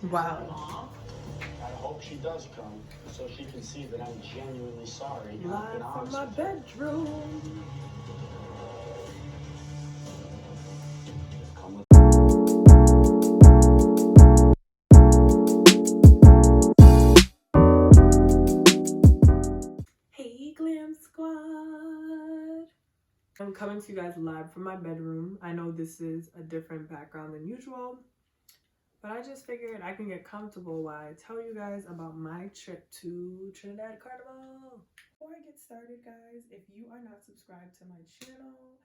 Wow. I hope she does come so she can see that I'm genuinely sorry. Live from my bedroom. Come with Hey, Glam Squad. I'm coming to you guys live from my bedroom. I know this is a different background than usual, but I just figured I can get comfortable while I tell you guys about my trip to Trinidad Carnival. Before I get started, guys, if you are not subscribed to my channel,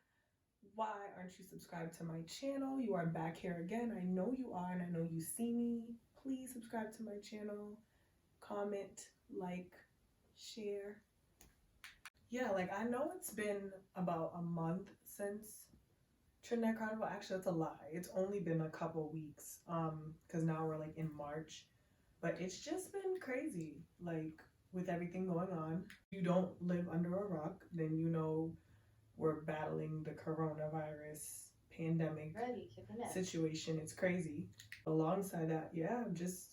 why aren't you subscribed to my channel? You are back here again. I know you are, and I know you see me. Please subscribe to my channel, comment, like, share. Yeah, like I know it's been about a month since Trinidad Carnival. Actually, that's a lie. It's only been a couple weeks, because now we're like in March. But it's just been crazy, like with everything going on. If you don't live under a rock, then you know we're battling the coronavirus pandemic situation. It's crazy. Alongside that, yeah, I've just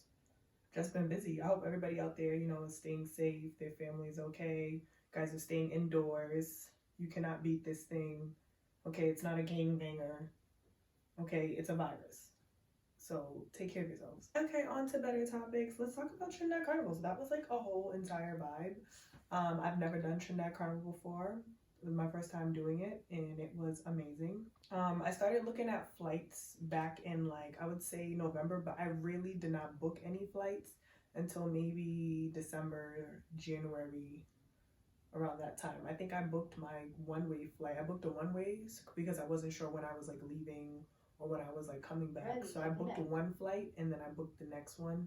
been busy. I hope everybody out there, you know, is staying safe, their family's okay. You guys are staying indoors. You cannot beat this thing. Okay, it's not a gangbanger. Okay, it's a virus. So take care of yourselves. Okay, on to better topics. Let's talk about Trinidad Carnival. So that was like a whole entire vibe. I've never done Trinidad Carnival before. It was my first time doing it, and it was amazing. I started looking at flights back in like, I would say November, but I really did not book any flights until maybe December, January, around that time. I think I booked my one-way flight. I booked a one-way because I wasn't sure when I was like leaving or when I was like coming back. So I booked one flight and then I booked the next one.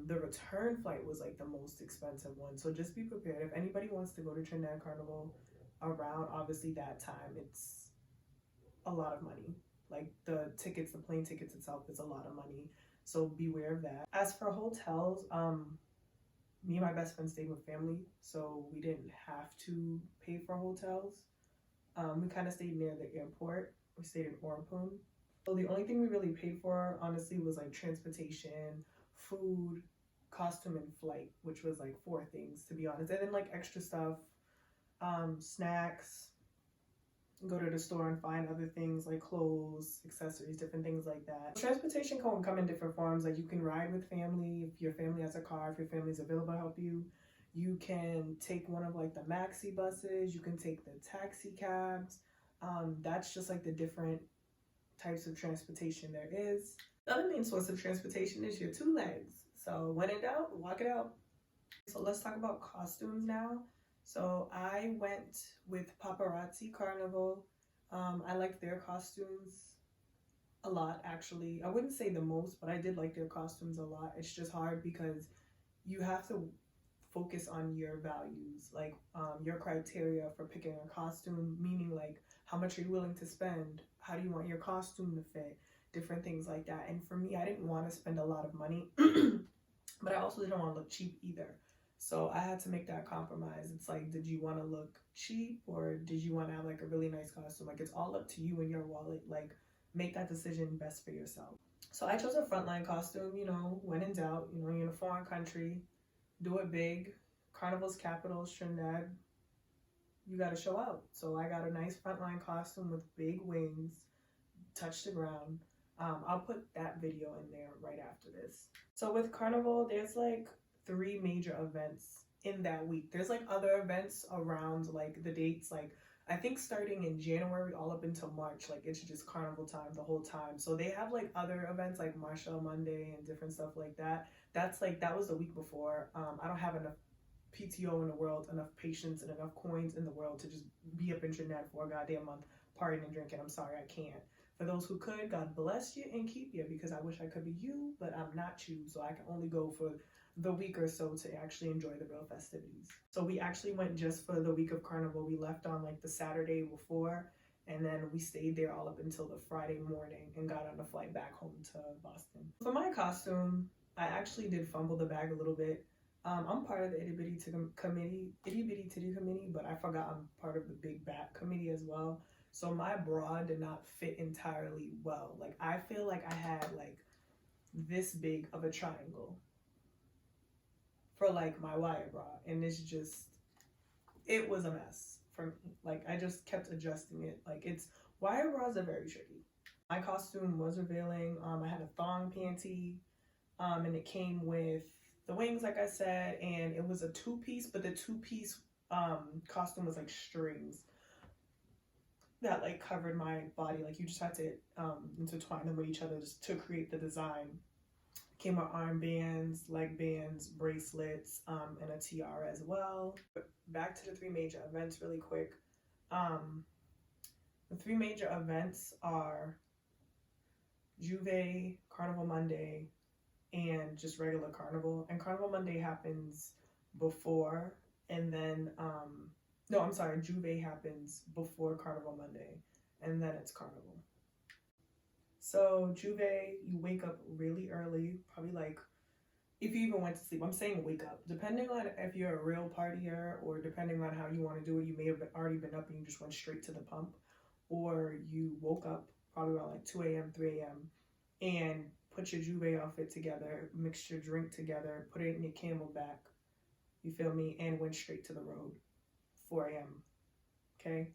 The return flight was like the most expensive one. So just be prepared. If anybody wants to go to Trinidad Carnival around obviously that time, it's a lot of money. Like the tickets, the plane tickets itself is a lot of money. So beware of that. As for hotels, me and my best friend stayed with family, so we didn't have to pay for hotels. We kind of stayed near the airport. We stayed in Orapun. So the only thing we really paid for, honestly, was like transportation, food, costume, and flight, which was like 4 things, to be honest. And then like extra stuff, snacks, go to the store and find other things like clothes, accessories, different things like that. Transportation can come in different forms. Like you can ride with family if your family has a car, if your family's available to help you. You can take one of like the maxi buses. You can take the taxi cabs. That's just like the different types of transportation there is. The other main source of transportation is your 2 legs. So when in doubt, walk it out. So let's talk about costumes now. So I went with Paparazzi Carnival. I liked their costumes a lot, actually. I wouldn't say the most, but I did like their costumes a lot. It's just hard because you have to focus on your values, like your criteria for picking a costume, meaning like how much are you willing to spend? How do you want your costume to fit? Different things like that. And for me, I didn't want to spend a lot of money, but I also didn't want to look cheap either. So I had to make that compromise. It's like, did you want to look cheap or did you want to have like a really nice costume? Like it's all up to you and your wallet. Like make that decision best for yourself. So I chose a frontline costume, you know, when in doubt, you know, you're in a foreign country, do it big. Carnival's capital is Trinidad. You got to show out. So I got a nice frontline costume with big wings, touch the ground. I'll put that video in there right after this. So with Carnival, there's like 3 major events in that week. There's like other events around like the dates, like I think starting in January all up until March, like it's just Carnival time the whole time. So they have like other events like Marshall Monday and different stuff like that. That's like, that was the week before. I don't have enough PTO in the world, enough patience and enough coins in the world to just be up in Trinidad for a goddamn month partying and drinking. I'm sorry, I can't. For those who could, God bless you and keep you, because I wish I could be you, but I'm not you, so I can only go for the week or so to actually enjoy the real festivities. So we actually went just for the week of Carnival. We left on like the Saturday before, and then we stayed there all up until the Friday morning and got on a flight back home to Boston. For my costume, I actually did fumble the bag a little bit. I'm part of the itty bitty titty committee, but I forgot I'm part of the big back committee as well. So my bra did not fit entirely well. Like I feel like I had like this big of a triangle for like my wire bra, and it was a mess for me. Like I just kept adjusting it. Like wire bras are very tricky. My costume was revealing. I had a thong panty, and it came with the wings, like I said, and it was a 2-piece, but the 2-piece costume was like strings that like covered my body. Like you just had to intertwine them with each other just to create the design. Came with armbands, leg bands, bracelets, and a tiara as well. But back to the 3 major events really quick. The 3 major events are Juve, Carnival Monday, and just regular Carnival. And Carnival Monday happens before, and then no, I'm sorry, Juve happens before Carnival Monday, and then it's Carnival. So Juve, you wake up really early, probably like, if you even went to sleep, I'm saying wake up, depending on if you're a real partier or depending on how you want to do it. You may have already been up and you just went straight to the pump, or you woke up probably around like 2 a.m., 3 a.m. and put your Juve outfit together, mixed your drink together, put it in your Camelback, you feel me, and went straight to the road, 4 a.m., okay?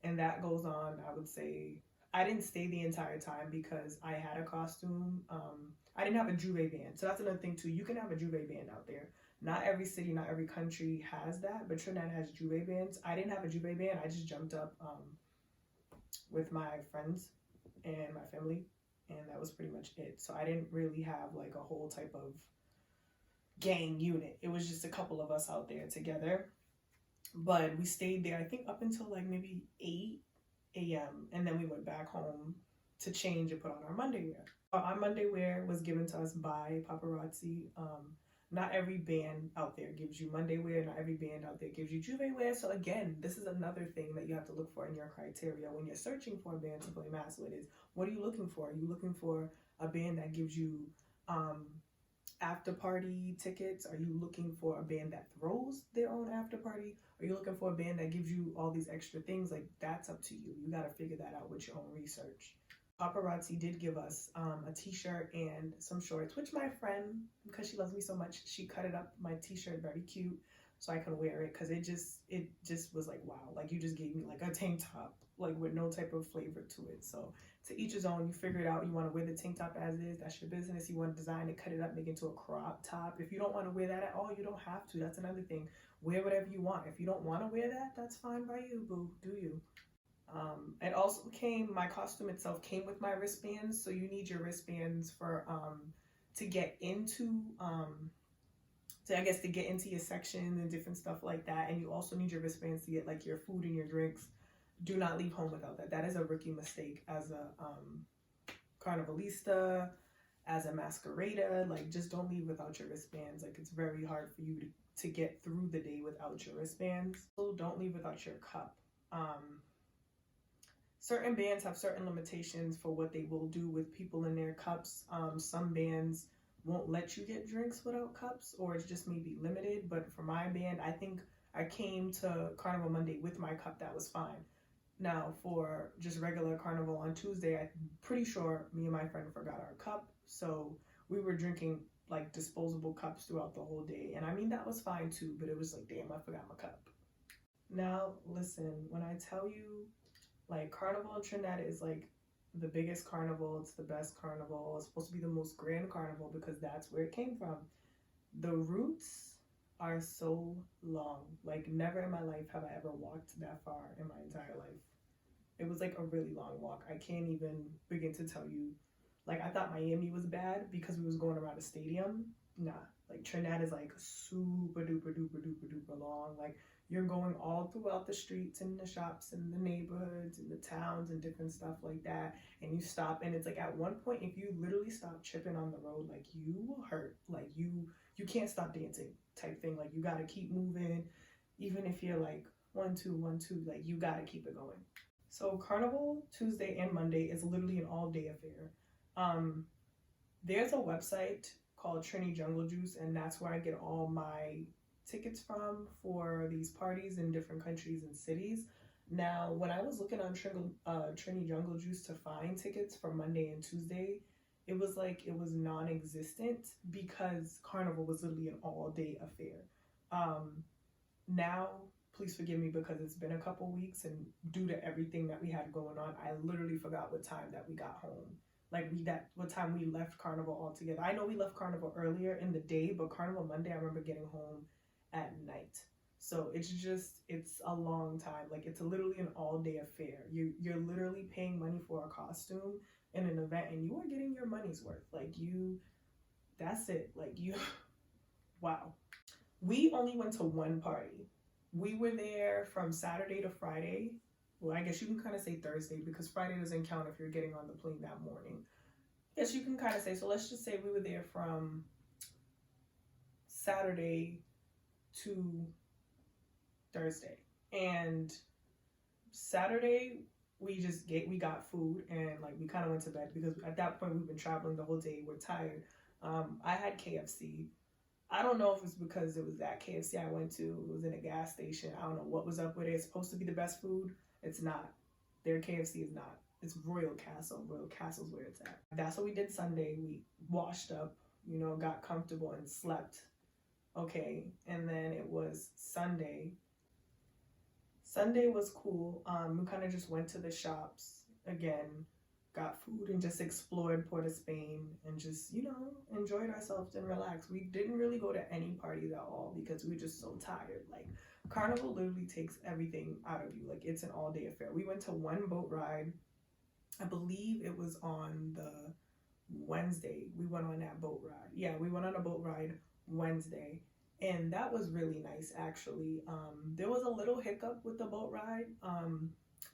And that goes on, I would say, I didn't stay the entire time because I had a costume. I didn't have a Juve band. So that's another thing too. You can have a Juve band out there. Not every city, not every country has that, but Trinidad has Juve bands. I didn't have a Juve band. I just jumped up with my friends and my family, and that was pretty much it. So I didn't really have like a whole type of gang unit. It was just a couple of us out there together. But we stayed there, I think, up until like maybe 8 a.m. and then we went back home to change and put on our Monday wear. Our Monday wear was given to us by paparazzi. Not every band out there gives you Monday wear. Not every band out there gives you Juve wear. So again, this is another thing that you have to look for in your criteria when you're searching for a band to play mass with. Is what are you looking for? Are you looking for a band that gives you after party tickets? Are you looking for a band that throws their own after party? Are you looking for a band that gives you all these extra things? Like, that's up to you. You got to figure that out with your own research. Paparazzi did give us a t-shirt and some shorts, which my friend, because she loves me so much, she cut it up, my t-shirt, very cute, so I can wear it, because it just was like, wow, like you just gave me like a tank top, like with no type of flavor to it. So to each his own. You figure it out. You want to wear the tank top as is, that's your business. You want to design it, cut it up, make it into a crop top. If you don't want to wear that at all, you don't have to. That's another thing. Wear whatever you want. If you don't want to wear that, that's fine by you, boo. Do you? It also came, my costume itself came with my wristbands. So you need your wristbands for to get into to get into your section and different stuff like that. And you also need your wristbands to get like your food and your drinks. Do not leave home without that. That is a rookie mistake as a carnivalista, as a masquerader. Like, just don't leave without your wristbands. Like, it's very hard for you to get through the day without your wristbands. So don't leave without your cup. Certain bands have certain limitations for what they will do with people in their cups. Some bands won't let you get drinks without cups, or it's just maybe limited. But for my band, I think I came to Carnival Monday with my cup. That was fine. Now, for just regular Carnival on Tuesday, I'm pretty sure me and my friend forgot our cup. So we were drinking like disposable cups throughout the whole day. And I mean, that was fine too, but it was like, damn, I forgot my cup. Now, listen, when I tell you, like, Carnival in Trinidad is like the biggest carnival. It's the best carnival. It's supposed to be the most grand carnival because that's where it came from. The routes are so long. Like, never in my life have I ever walked that far in my entire life. It was like a really long walk. I can't even begin to tell you. Like, I thought Miami was bad because we was going around a stadium. Nah, like Trinidad is like super duper duper duper duper long. Like, you're going all throughout the streets and the shops and the neighborhoods and the towns and different stuff like that. And you stop, and it's like at one point, if you literally stop tripping on the road, like, you will hurt. Like, you can't stop dancing type thing. Like, you got to keep moving. Even if you're like 1, 2, 1, 2, like, you got to keep it going. So Carnival Tuesday and Monday is literally an all-day affair. There's a website called Trini Jungle Juice, and that's where I get all my tickets from for these parties in different countries and cities. Now, when I was looking on Trini Jungle Juice to find tickets for Monday and Tuesday, it was like it was non-existent because Carnival was literally an all-day affair. Now, please forgive me because it's been a couple weeks, and due to everything that we had going on, I literally forgot what time that we got home. Like what time we left Carnival altogether. I know we left Carnival earlier in the day, but Carnival Monday, I remember getting home at night. So it's a long time. Like it's literally an all-day affair. You're literally paying money for a costume in an event, and you are getting your money's worth. That's it. Wow. We only went to one party. We were there from Saturday to Friday. Well, I guess you can kind of say Thursday because Friday doesn't count if you're getting on the plane that morning. Yes, you can kind of say. So let's just say we were there from Saturday to Thursday. And Saturday, we got food and we kind of went to bed because at that point we've been traveling the whole day. We're tired. I had KFC. I don't know if it's because it was that KFC I went to. It was in a gas station. I don't know what was up with it. It's supposed to be the best food. It's not. Their KFC is not. It's Royal Castle. Royal Castle's where it's at. That's what we did Sunday. We washed up, got comfortable and slept. Okay. And then it was Sunday. Sunday was cool. We kind of just went to the shops again, got food and just explored Port of Spain and just, enjoyed ourselves and relaxed. We didn't really go to any parties at all because we were just so tired. Carnival literally takes everything out of you. It's an all-day affair. We went to one boat ride. I believe it was on the Wednesday. We went on that boat ride. Yeah, we went on a boat ride Wednesday. And that was really nice, actually. There was a little hiccup with the boat ride.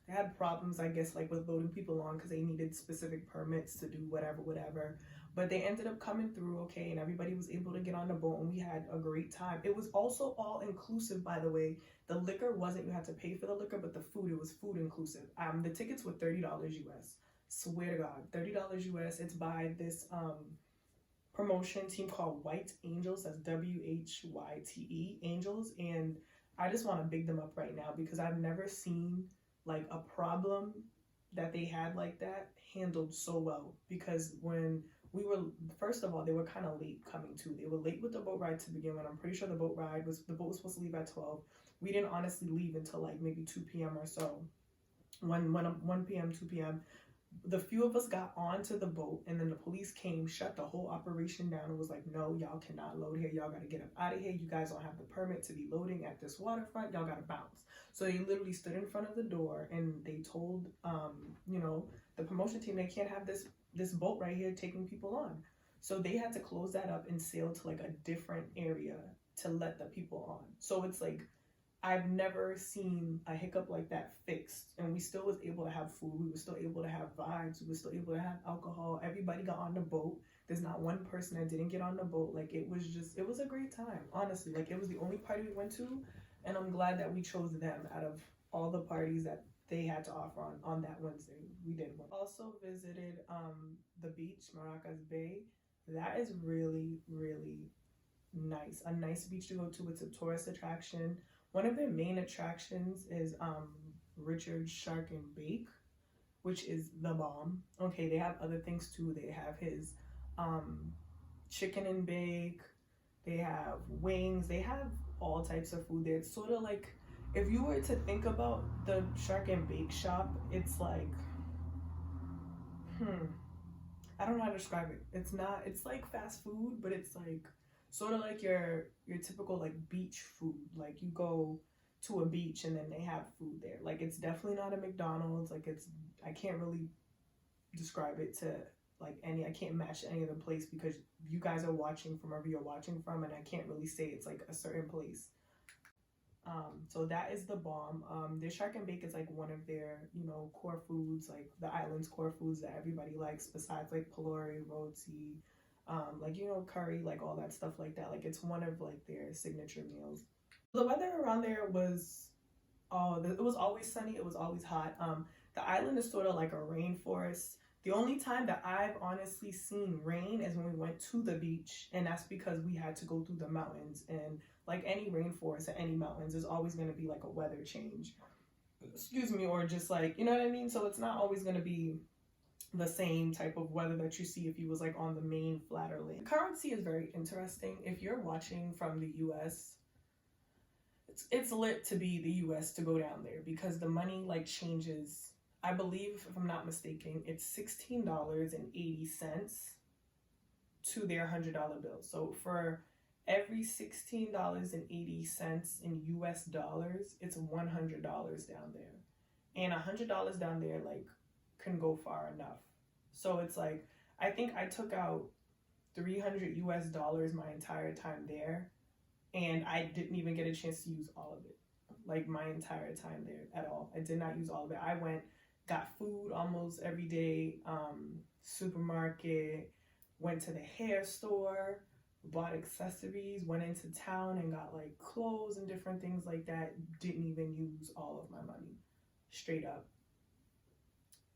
They had problems, I guess, with loading people on because they needed specific permits to do whatever. But they ended up coming through okay, and everybody was able to get on the boat, and we had a great time. It was also all inclusive, by the way. The liquor wasn't, you had to pay for the liquor, but the food, it was food inclusive. The tickets were $30 US. Swear to God, $30 US. It's by this promotion team called White Angels. That's WHYTE Angels. And I just want to big them up right now because I've never seen a problem that they had like that handled so well. Because when we were, first of all, they were kind of late coming too. They were late with the boat ride to begin with. I'm pretty sure the boat was supposed to leave at 12. We didn't honestly leave until maybe 2 p.m. or so. 1 p.m., 2 p.m. The few of us got onto the boat, and then the police came, shut the whole operation down, and was like, no, y'all cannot load here. Y'all got to get up out of here. You guys don't have the permit to be loading at this waterfront. Y'all got to bounce. So they literally stood in front of the door, and they told, the promotion team, they can't have this boat right here taking people on. So they had to close that up and sail to a different area to let the people on. So it's I've never seen a hiccup like that fixed, and we still was able to have food. We were still able to have vibes. We were still able to have alcohol. Everybody got on the boat. There's not one person that didn't get on the boat. It was a great time, honestly. It was the only party we went to, and I'm glad that we chose them out of all the parties that they had to offer on that Wednesday. We did one. Also visited the beach, Maracas Bay. That is really, really nice. A nice beach to go to. It's a tourist attraction. One of their main attractions is Richard's Shark and Bake, which is the bomb. Okay, they have other things too. They have his chicken and bake. They have wings. They have all types of food there. It's sort of if you were to think about the Shark and Bake shop, it's I don't know how to describe it. It's fast food, but it's sort of your typical beach food. You go to a beach and then they have food there. It's definitely not a McDonald's. I can't really describe it to I can't match any other place because you guys are watching from wherever you're watching from, and I can't really say it's a certain place. So that is the bomb. Their Shark and Bake is one of their, core foods, the island's core foods that everybody likes besides pelori, roti, curry, all that stuff like that. It's one of their signature meals. The weather around there was, it was always sunny. It was always hot. The island is sort of like a rainforest. The only time that I've honestly seen rain is when we went to the beach, and that's because we had to go through the mountains. And any rainforest or any mountains, there's always going to be a weather change. Excuse me, or just you know what I mean? So it's not always going to be the same type of weather that you see if you was like on the main flatter land. The currency is very interesting. If you're watching from the US, it's lit to be the US to go down there because the money like changes. I believe, if I'm not mistaken, it's $16.80 to their $100 bill. So for every $16.80 in US dollars, it's $100 down there. And $100 down there like can go far enough. So it's like, I think I took out 300 US dollars my entire time there, and I didn't even get a chance to use all of it, like my entire time there at all. I did not use all of it. I went, got food almost every day, supermarket, went to the hair store, bought accessories, went into town and got like clothes and different things like that. Didn't even use all of my money, straight up.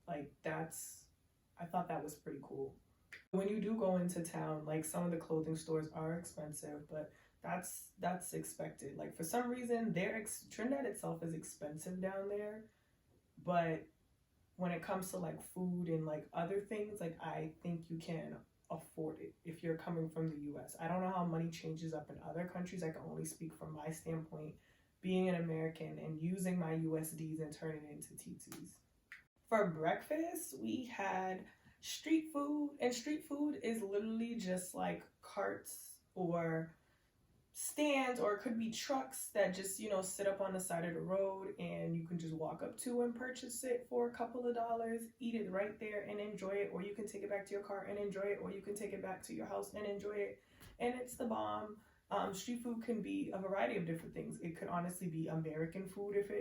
Like I thought that was pretty cool. When you do go into town, like some of the clothing stores are expensive, but that's expected. Like for some reason, Trinidad itself is expensive down there, but when it comes to like food and like other things, like I think you can afford it if you're coming from the US. I don't know how money changes up in other countries. I can only speak from my standpoint, being an American and using my USDs and turning it into TTs. For breakfast, we had street food, and street food is literally just like carts or stands, or it could be trucks that just, sit up on the side of the road and you can just walk up to and purchase it for a couple of dollars, eat it right there and enjoy it, or you can take it back to your car and enjoy it, or you can take it back to your house and enjoy it, and it's the bomb. Street food can be a variety of different things. It could honestly be American food if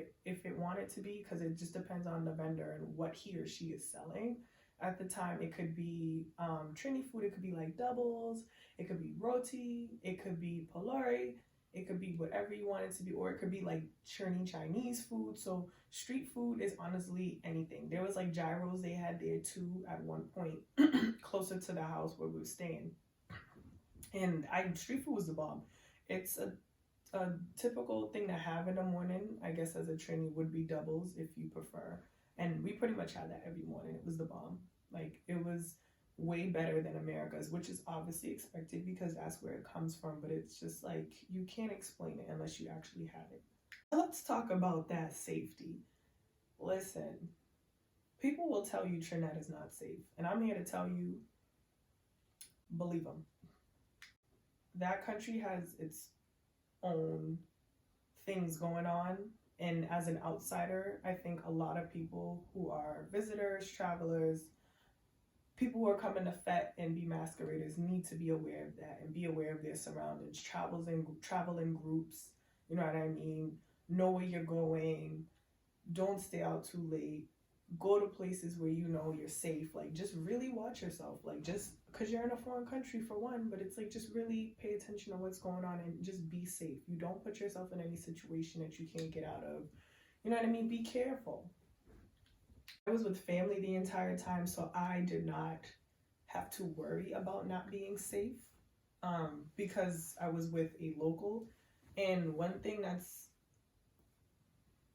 it wanted to be, because it just depends on the vendor and what he or she is selling. At the time, it could be Trini food. It could be like doubles. It could be roti. It could be polori. It could be whatever you want it to be, or it could be like Chinese food. So street food is honestly anything. There was like gyros they had there too at one point, closer to the house where we were staying. And street food was the bomb. It's a typical thing to have in the morning, I guess, as a Trini would be doubles if you prefer. And we pretty much had that every morning. It was the bomb. Like, it was way better than America's, which is obviously expected because that's where it comes from. But it's just like, you can't explain it unless you actually have it. Let's talk about that safety. Listen, people will tell you Trinidad is not safe. And I'm here to tell you, believe them. That country has its own things going on. And as an outsider, I think a lot of people who are visitors, travelers, people who are coming to FET and be masqueraders need to be aware of that and be aware of their surroundings. Travel in groups, you know what I mean? Know where you're going. Don't stay out too late. Go to places where you know you're safe. Like, just really watch yourself. Like, just because you're in a foreign country for one, but it's like, just really pay attention to what's going on and just be safe. You don't put yourself in any situation that you can't get out of. You know what I mean? Be careful. I was with family the entire time, so I did not have to worry about not being safe because I was with a local. And one thing that's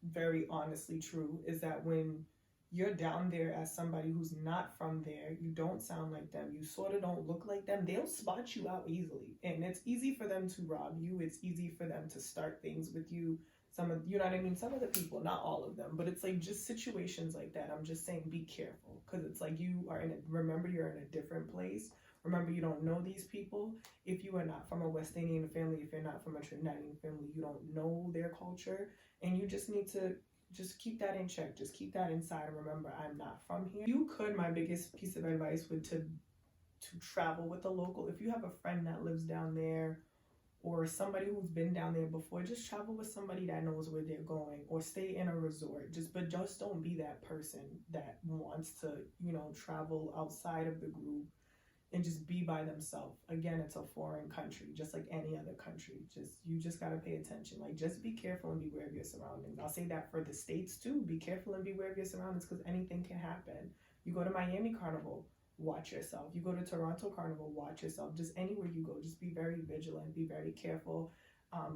very honestly true is that when you're down there as somebody who's not from there, you don't sound like them, you sort of don't look like them, they'll spot you out easily. And it's easy for them to rob you. It's easy for them to start things with you. You know what I mean? Some of the people, not all of them, but it's like just situations like that. I'm just saying, be careful, because it's like remember you're in a different place. Remember, you don't know these people. If you are not from a West Indian family, if you're not from a Trinidadian family, you don't know their culture, and you just need to just keep that in check. Just keep that inside and remember, I'm not from here. My biggest piece of advice would to travel with a local. If you have a friend that lives down there or somebody who's been down there before, just travel with somebody that knows where they're going, or stay in a resort. Just don't be that person that wants to, travel outside of the group and just be by themselves. Again, it's a foreign country, just like any other country. You just gotta pay attention. Like, just be careful and beware of your surroundings. I'll say that for the States too. Be careful and beware of your surroundings, because anything can happen. You go to Miami Carnival, watch yourself. You go to Toronto Carnival, watch yourself. Just anywhere you go, just be very vigilant, be very careful.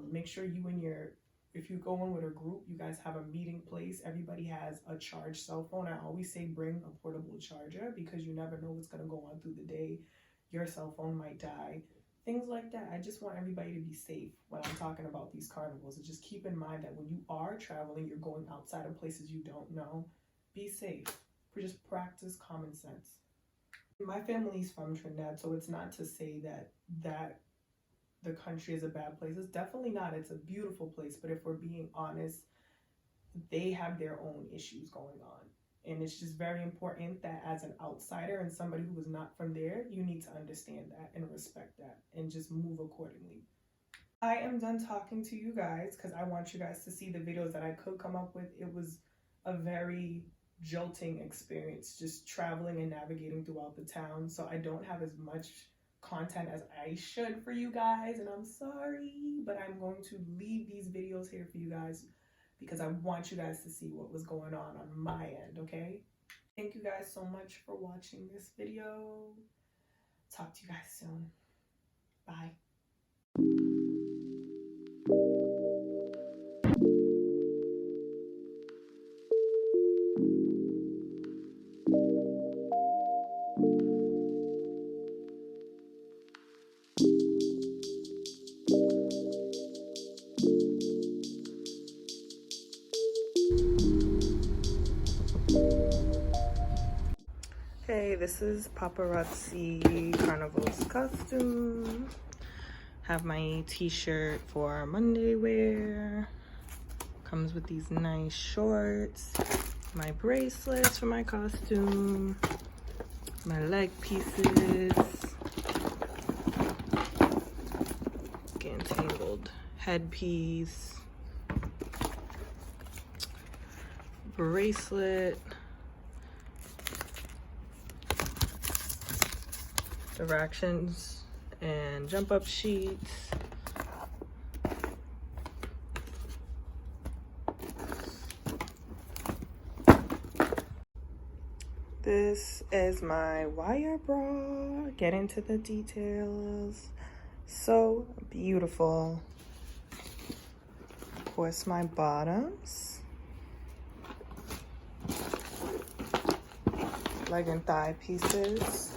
Make sure you and your if you go in with a group, you guys have a meeting place, everybody has a charged cell phone. I always say bring a portable charger because you never know what's going to go on through the day. Your cell phone might die, things like that. I just want everybody to be safe when I'm talking about these carnivals. And just keep in mind that when you are traveling, you're going outside of places you don't know. Be safe. Just practice common sense. My family's from Trinidad, so it's not to say that the country is a bad place. It's definitely not. It's a beautiful place. But if we're being honest, they have their own issues going on. And it's just very important that as an outsider and somebody who is not from there, you need to understand that and respect that and just move accordingly. I am done talking to you guys because I want you guys to see the videos that I could come up with. It was a very jolting experience just traveling and navigating throughout the town. So I don't have as much content as I should for you guys, and I'm sorry, but I'm going to leave these videos here for you guys because I want you guys to see what was going on my end, okay? Thank you guys so much for watching this video. Talk to you guys soon. Bye. Hey, this is Paparazzi Carnival's costume. Have my t-shirt for Monday wear. Comes with these nice shorts. My bracelets for my costume. My leg pieces. Getting tangled. Headpiece. Bracelet. Directions and jump up sheets. This is my wire bra. Get into the details. So beautiful. Of course, my bottoms. Leg and thigh pieces.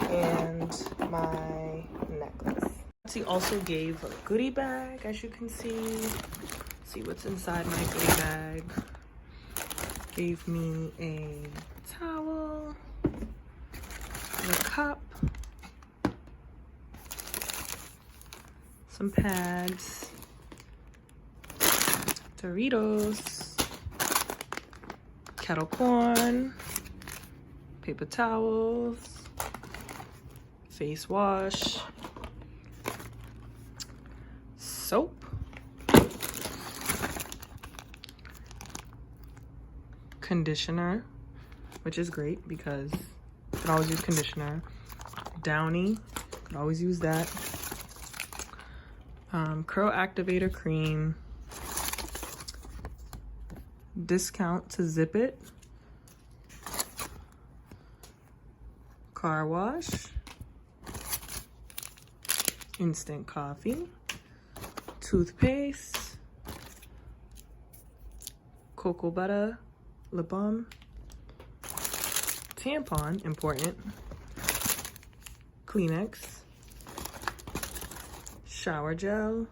And my necklace. She also gave a goodie bag, as you can see. See what's inside my goodie bag. Gave me a towel, a cup, some pads, Doritos, kettle corn, paper towels, face wash, soap, conditioner, which is great because you can always use conditioner, Downy, could always use that, curl activator cream, discount to zip it, car wash, instant coffee, toothpaste, cocoa butter, lip balm, tampon, important, Kleenex, shower gel,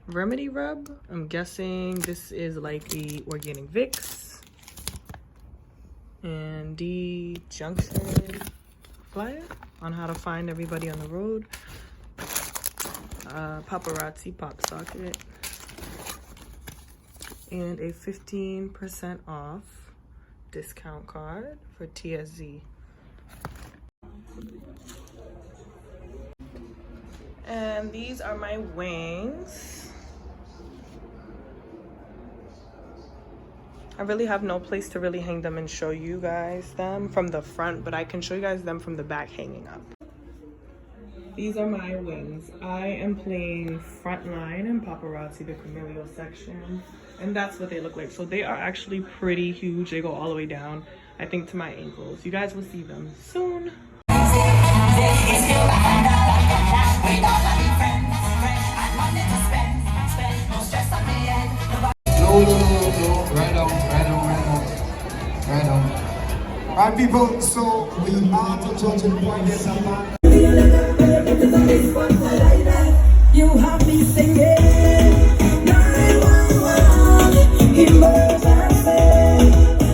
remedy rub. I'm guessing this is like the organic Vicks. And the junction flyer on how to find everybody on the road. Paparazzi pop socket. And a 15% off discount card for TSZ. And these are my wings. I really have no place to really hang them and show you guys them from the front, but I can show you guys them from the back hanging up. These are my wings. I am playing Frontline in Paparazzi, the familial section, and that's what they look like. So they are actually pretty huge. They go all the way down, I think, to my ankles. You guys will see them soon. Right on, right on, right on. Right on. Alright, people, so we are to judging point this up. You have me singing 911 emergency.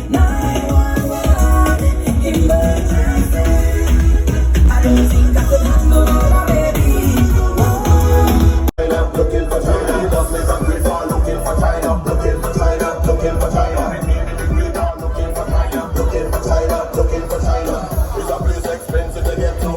911 emergency. I don't think I could handle all my baby. Looking for China, looking for China, looking for China, looking for China. Looking for China, looking for China, looking for China. It's a place expensive to get to.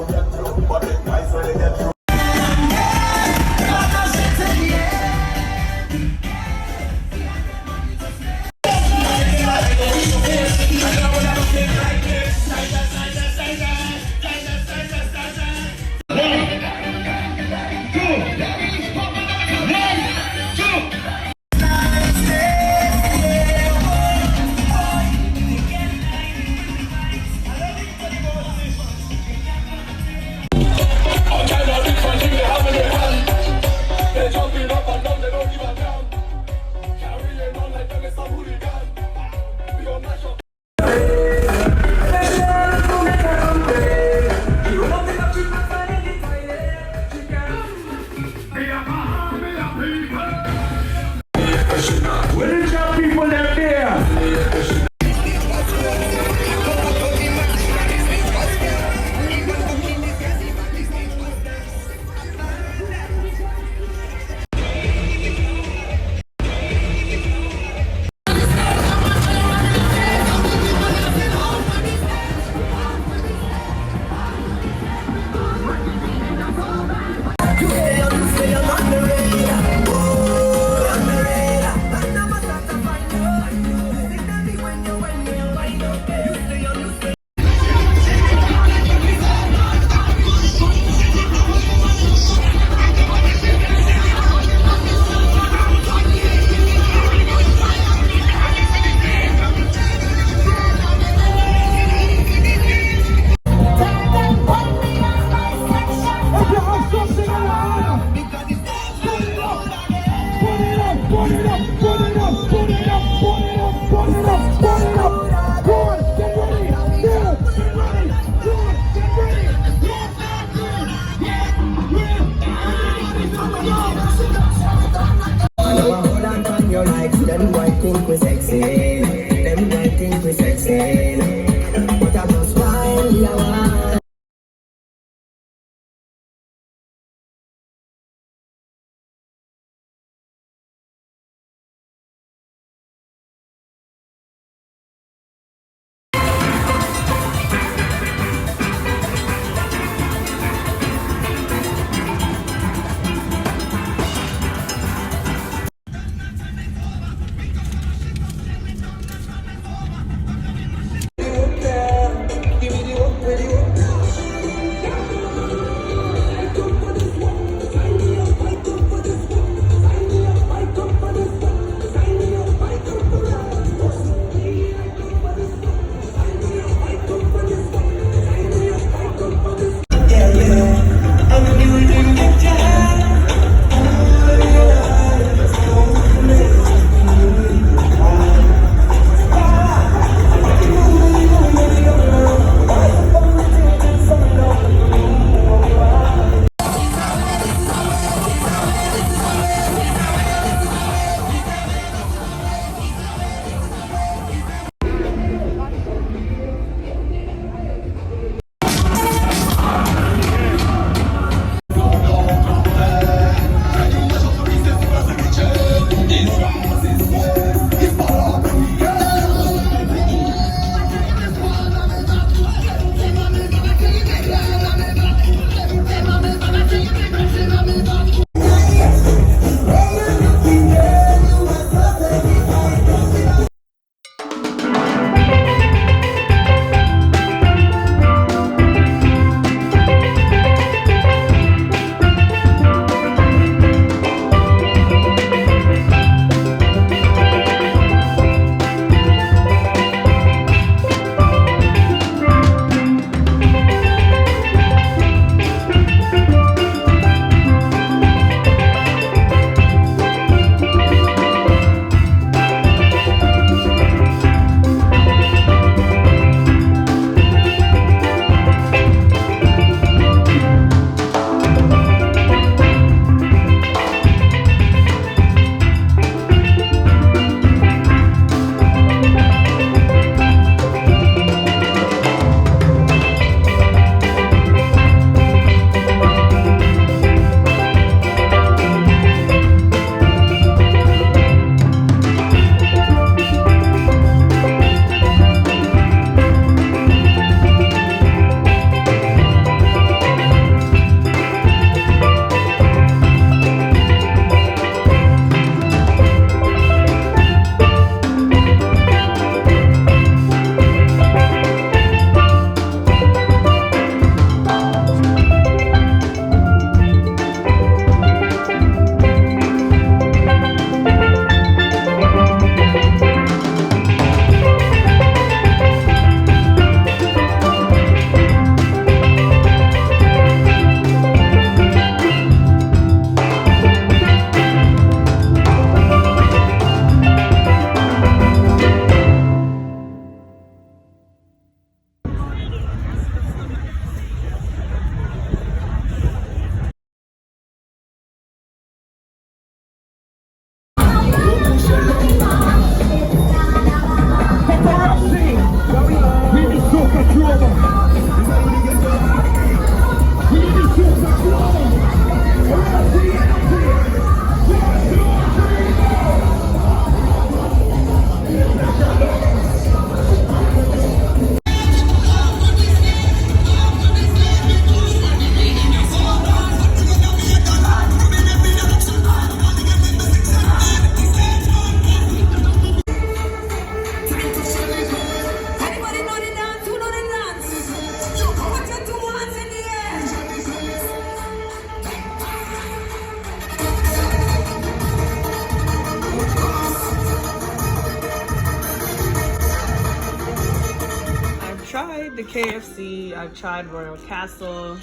KFC. I've tried Royal Castle.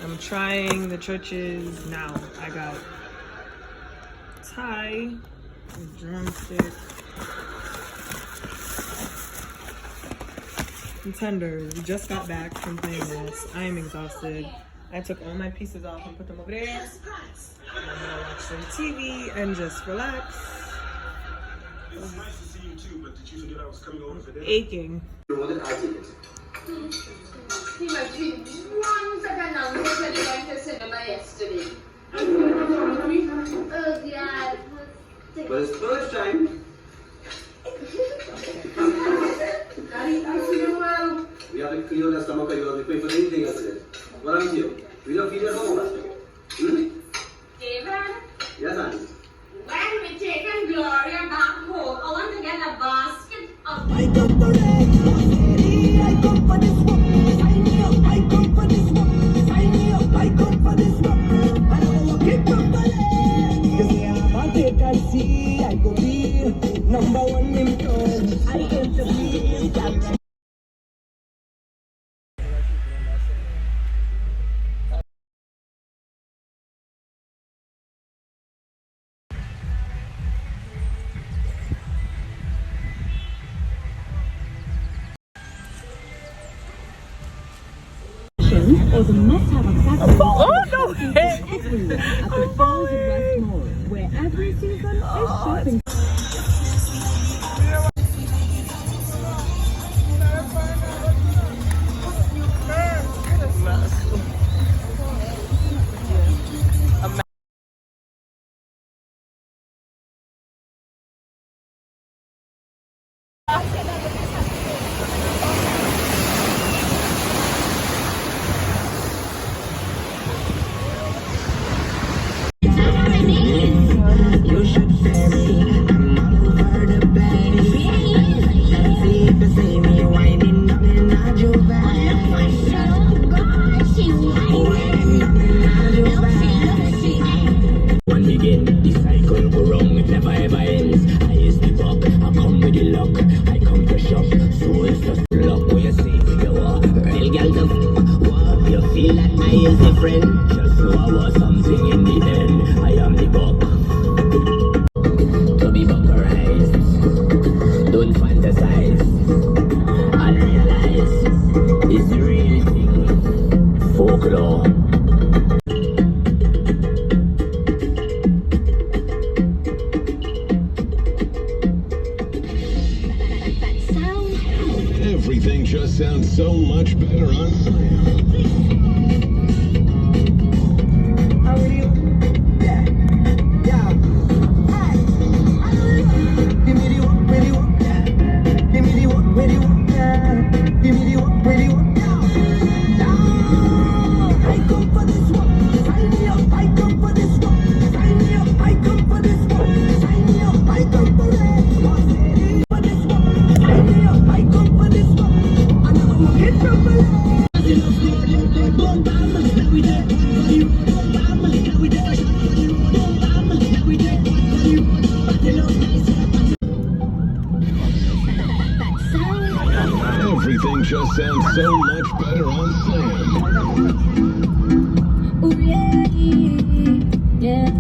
I'm trying the churches now. I got Thai, drumstick, and tenders. We just got back from playing this. I am exhausted. I took all my pieces off and put them over there. I'm gonna watch some TV and just relax. It's nice to see you too, but did you forget I was coming over for dinner? Aching. More than I did. He might be once I announced that he went to cinema yesterday. Oh, yeah. But it's first time. Daddy, I feel well. We have to clear the stomach and you have to pay for anything yesterday. What I'm here. We don't feel at home. David? Yes, Auntie. When we taking Gloria back home, I want to get a basket of... I come for it. I come for this one. Sign me up. I come for this one. Sign me up. I come for this one. And I will keep from the land. You say I'm a take and see. I go be number one in town. I came to be that. Or the must-have accessories Oh no! everywhere at the Falls in Westmore, where every season is shopping. You should ferry. I'm all over the bed. Let's see if you see me winding up in a Juve. One begin, the cycle go wrong, it never ever ends. I is the buck, I come with the luck. I come to shop, so it's just luck. Where you see, you are real girl the what? You feel that I is different. Just so I was something in the end. I am the buck. To be buckerized, don't fantasize. I realize it's the real thing. Folklore. Everything just sounds so much better on Slam. How are you? Yeah. Yeah. Hey. Give me the one, where you want, yeah. Give me the one, where you want, yeah. Give me the one, where you want, yeah. I come for this one. Sign me up. I come for this one. Sign me up. I come for this one. Sign me up. I come for it. For this one. Sign me up. I come for this one. And I'm gonna hit from the left. Everything just sounds so much better on Slam. Oh yeah, yeah,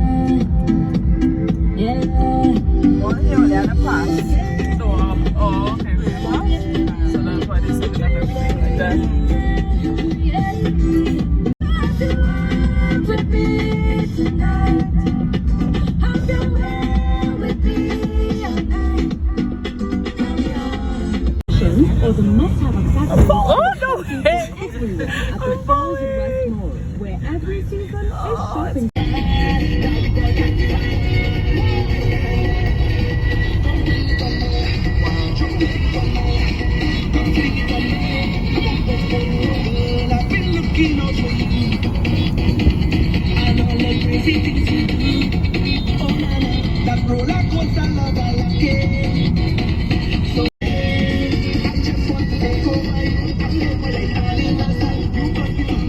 yeah. Well, yeah, they're the pass. So, oh, okay. So that's why they set it up everything like that. Or the must-have accessories Oh no! everywhere at the Falls in Westmore, where every season is shopping. I've been looking out for you. I know the crazy things you do. Oh, nana, that roller coaster love I like it. So I just want to take over you. I'm never like animals and you got me.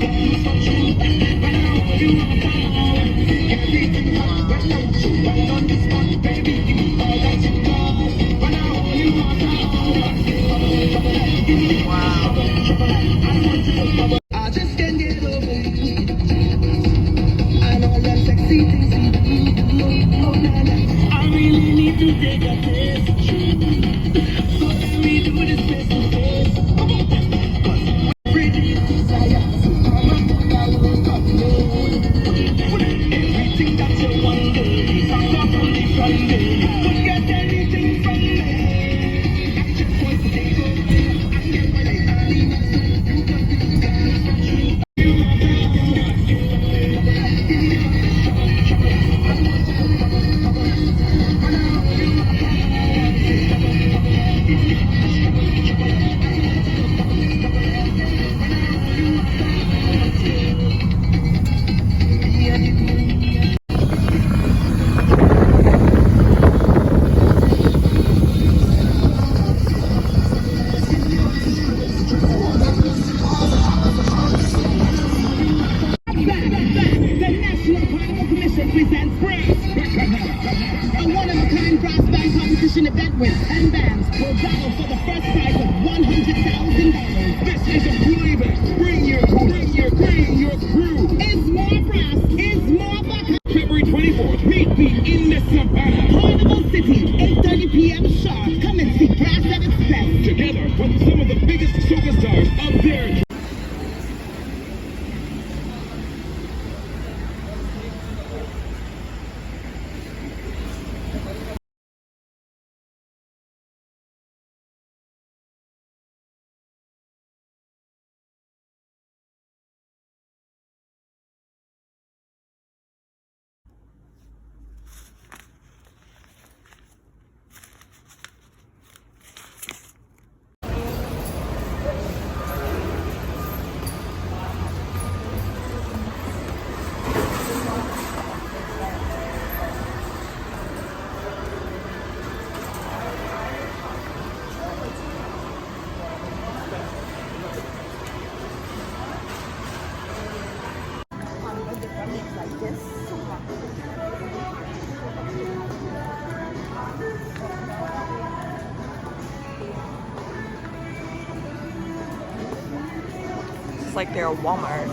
like their Walmart.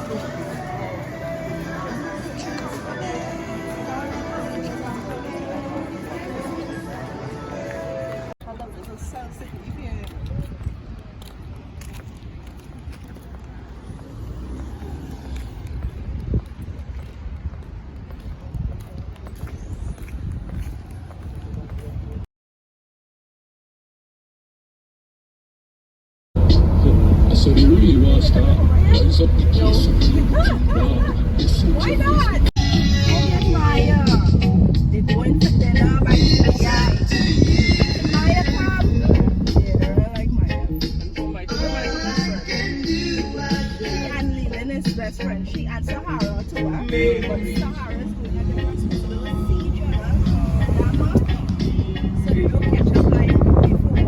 So the real war star rise up the case. Why not? Maya. They're going for dinner by the guy. Maya come. Yeah, I like Maya. Oh my God. And Leland is best friend. She and Sahara too. But Sahara is going at the hospital to see each other. So they don't catch up like before.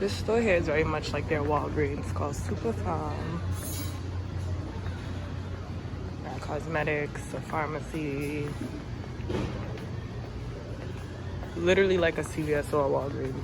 This store here is very much like their Walgreens, called Super Farm. Cosmetics, a pharmacy. Literally like a CVS or a Walgreens.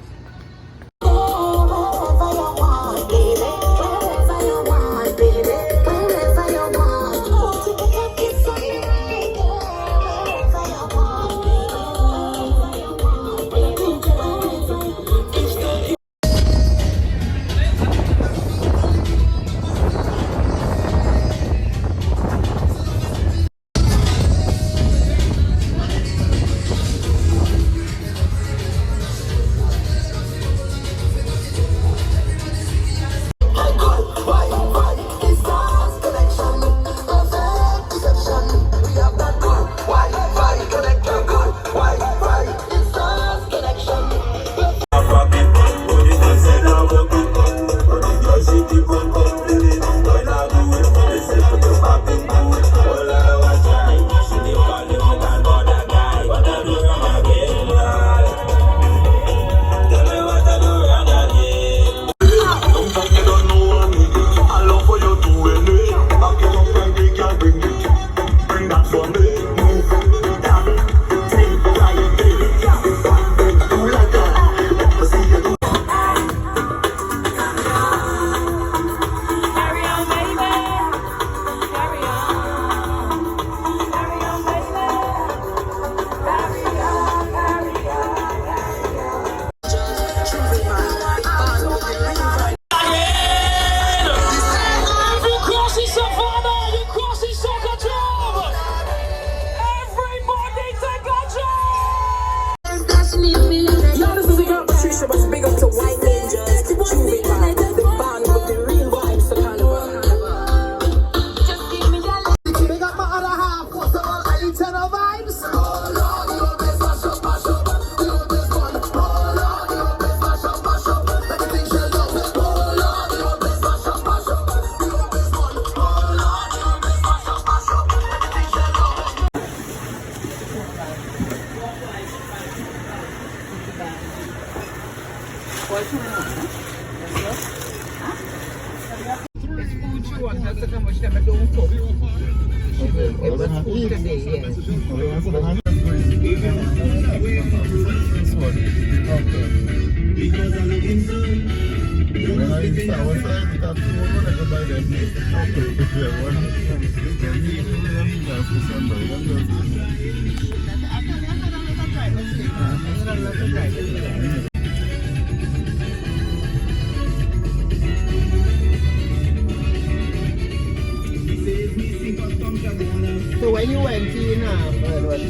So when you went in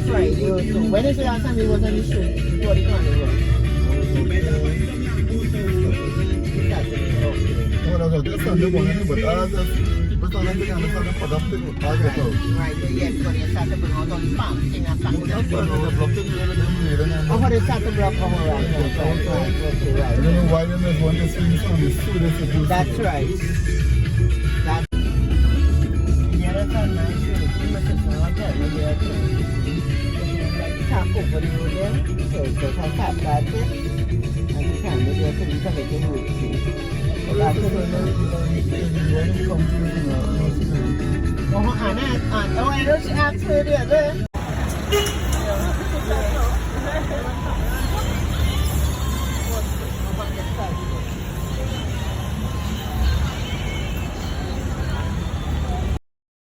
Friday, so when is the last time you was on the show before the carnival? Just Sunday morning, but I just put on the kind of production with target out. Right, yes, but they start to bring out all the farm thing and That's why the blocking really oh, they start to block all around. Right. I don't know why they just want to see some of the students. That's right. Yeah, that's a nice show. for the road there. So I can't start it. And you can't do it until you can make the road. Oh, Anna, oh, I know she asked her the other.